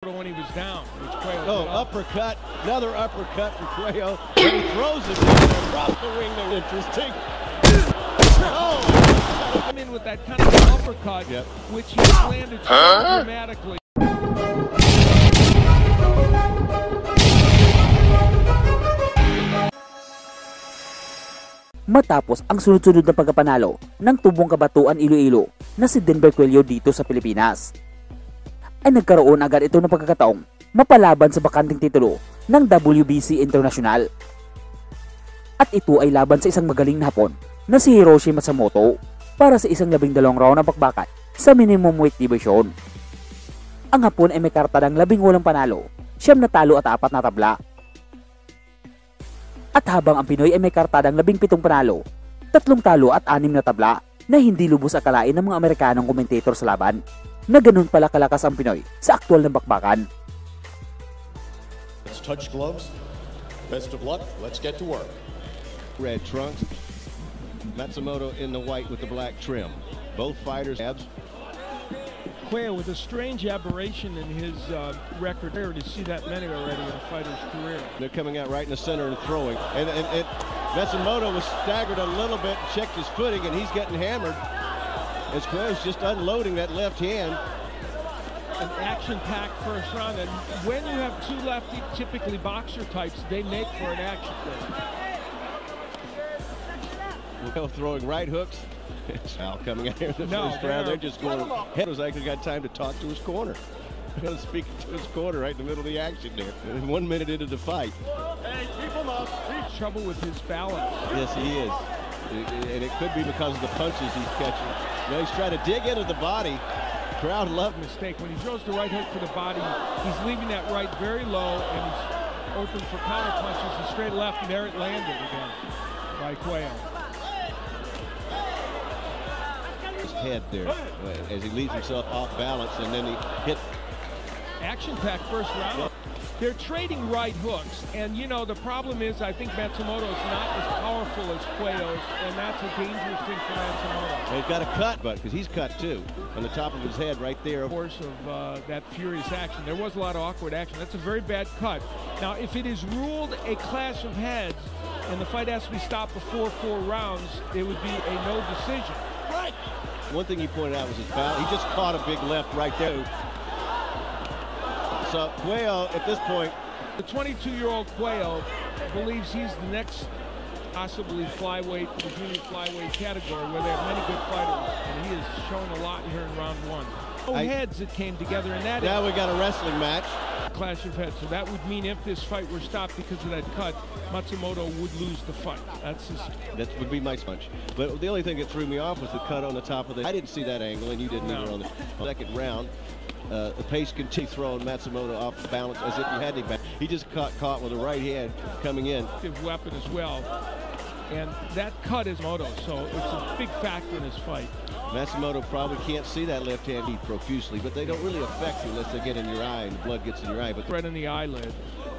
when he was down. Uppercut, another uppercut from Cuello. And he throws it down across the ring. Interesting. Come in with that kind of uppercut, which he landed so dramatically. Matapos ang sunod-sunod na pagkapanalo ng tubong kabatuan Iloilo na si Denver Cuello dito sa Pilipinas, ay nagkaroon agad ito ng pagkakataong mapalaban sa bakanting titulo ng WBC International. At ito ay laban sa isang magaling na Hapon na si Hiroshi Matsumoto para sa isang 12 round na bakbakan sa minimum weight division. Ang Hapon ay may karta ng 18 panalo, 9 natalo at 4 na tabla. At habang ang Pinoy ay may karta ng 17 panalo, 3 talo at 6 na tabla na hindi lubos akalain ng mga Amerikanong komentator sa laban na ganun pala kalakas ang Pinoy sa aktual na bakbakan. Let's touch gloves. Best of luck. Let's get to work. Red trunks. Matsumoto in the white with the black trim. Both fighters abs. Cuello with a strange aberration in his record. Rare to see that many already in a fighter's career. They're coming out right in the center and throwing. And Matsumoto was staggered a little bit, checked his footing, and he's getting hammered. As Cuello's just unloading that left hand. An action-packed first round, and when you have two lefty, typically boxer types, they make for an action play. Cuello throwing right hooks. Al coming out here in the first round. They're just going. Head was actually got time to talk to his corner. Speaking to his corner right in the middle of the action there. 1 minute into the fight. Hey, keep him up. He's trouble with his balance. Yes, he is. And it could be because of the punches he's catching. Now he's trying to dig into the body. Crowd loved mistake. When he throws the right hook for the body, he's leaving that right very low, and he's open for counter punches. A straight left, and there it landed again by Cuello. His head there as he leaves himself off balance, and then he hit. Action-packed first round. They're trading right hooks, and you know the problem is I think Matsumoto's not as powerful as Cuello's, and that's a dangerous thing for Matsumoto. He's got a cut, but because he's cut too on the top of his head right there. Of course of that furious action, there was a lot of awkward action. That's a very bad cut. Now, if it is ruled a clash of heads, and the fight has to be stopped before 4 rounds, it would be a no decision. Right. One thing he pointed out was his balance. He just caught a big left right there. So Cuello, at this point, the 22-year-old Cuello believes he's the next possibly flyweight, the junior flyweight category, where they have many good fighters, and he has shown a lot here in round 1. No heads that came together in that. Now we got a wrestling match. Clash of heads. So that would mean if this fight were stopped because of that cut, Matsumoto would lose the fight. That would be my punch. But the only thing that threw me off was the cut on the top of the. I didn't see that angle, and you didn't either on the second round. The pace continued throwing Matsumoto off balance as if he had any back. He just caught with the right hand coming in. Weapon as well. And that cut is Moto, so it's a big factor in his fight. Matsumoto probably can't see that left hand eat profusely, but they don't really affect you unless they get in your eye and the blood gets in your eye. But right in the eyelid,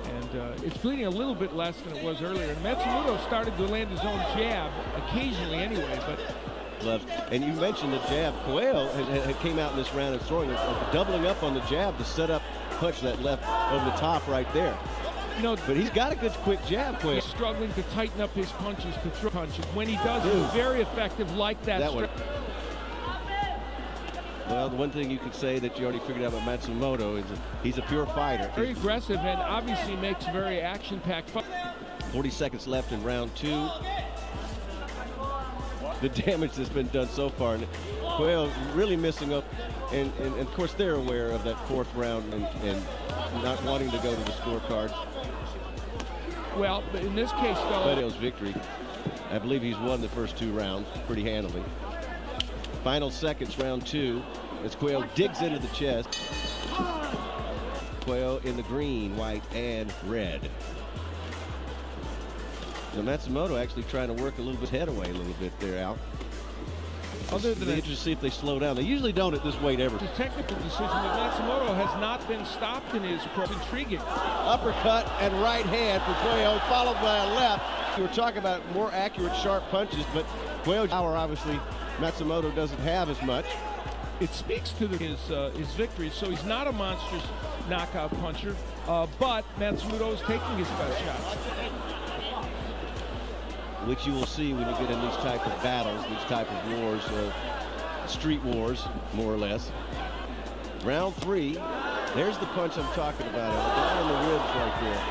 and it's bleeding a little bit less than it was earlier. And Matsumoto started to land his own jab occasionally anyway, but. And you mentioned the jab. Cuello came out in this round and throwing, doubling up on the jab to set up, punch that left over the top right there. You know, but he's got a good quick jab, Cuello. He's struggling to tighten up his punches, to throw punches. When he does, he's very effective like that. One. Well, the one thing you could say that you already figured out about Matsumoto is that he's a pure fighter. Very aggressive and obviously makes very action-packed fight. 40 seconds left in round 2. The damage that's been done so far, and Cuello really missing up, and of course they're aware of that 4th round and not wanting to go to the scorecard. Well, but in this case, though, Cuello's victory. I believe he's won the first 2 rounds pretty handily. Final seconds, round 2, as Cuello digs into the chest. Cuello in the green, white, and red. Now Matsumoto actually trying to work a little bit head away a little bit there, Al. Other than interested to see if they slow down. They usually don't at this weight ever. It's a technical decision, but Matsumoto has not been stopped in his pro. Intriguing. Uppercut and right hand for Cuello, followed by a left. We were talking about more accurate, sharp punches, but Cuello's power, obviously, Matsumoto doesn't have as much. It speaks to his victory, so he's not a monstrous knockout puncher, but Matsumoto is taking his best shots. Which you will see when you get in these type of battles, these type of wars, street wars, more or less. Round 3. There's the punch I'm talking about. Down in the ribs right there.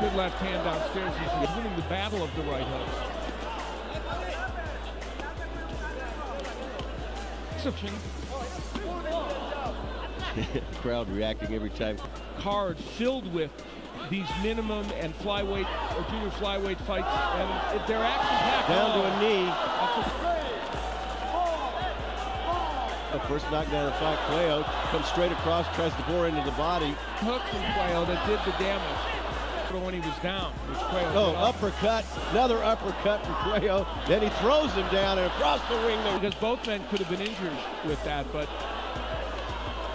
Good left hand downstairs. He's winning the battle of the right hooks. Crowd reacting every time. Card filled with these minimum and flyweight or junior flyweight fights, and they're action-packed. Down to a knee. The first knockdown of the fight. Cuello comes straight across, tries to bore into the body. Hook from Cuello that did the damage when he was down. Uppercut. Another uppercut from Cuello. Then he throws him down and across the ring. Because both men could have been injured with that, but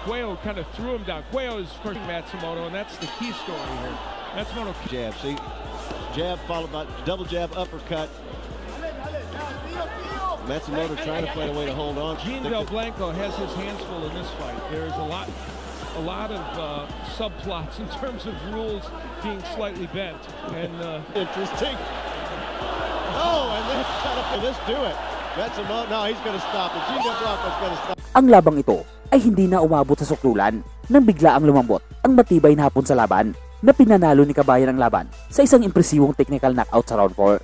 Cuello kind of threw him down. Cuello is hurting Matsumoto, and that's the key story here. Matsumoto jab, see? Jab followed by double jab, uppercut. Matsumoto trying to find a way to hold on. Gene Del Blanco has his hands full in this fight. There is a lot of subplots in terms of rules being slightly bent. And interesting. Oh, and then let's do it. Matsumoto, no, he's going to stop it. Gene Del Blanco's going to stop. Ang labang ito ay hindi na umabot sa suklulan nang bigla ang lumambot ang matibay na Hapon sa laban na pinanalo ni kabayan ang laban sa isang impresibong technical knockout sa round 4.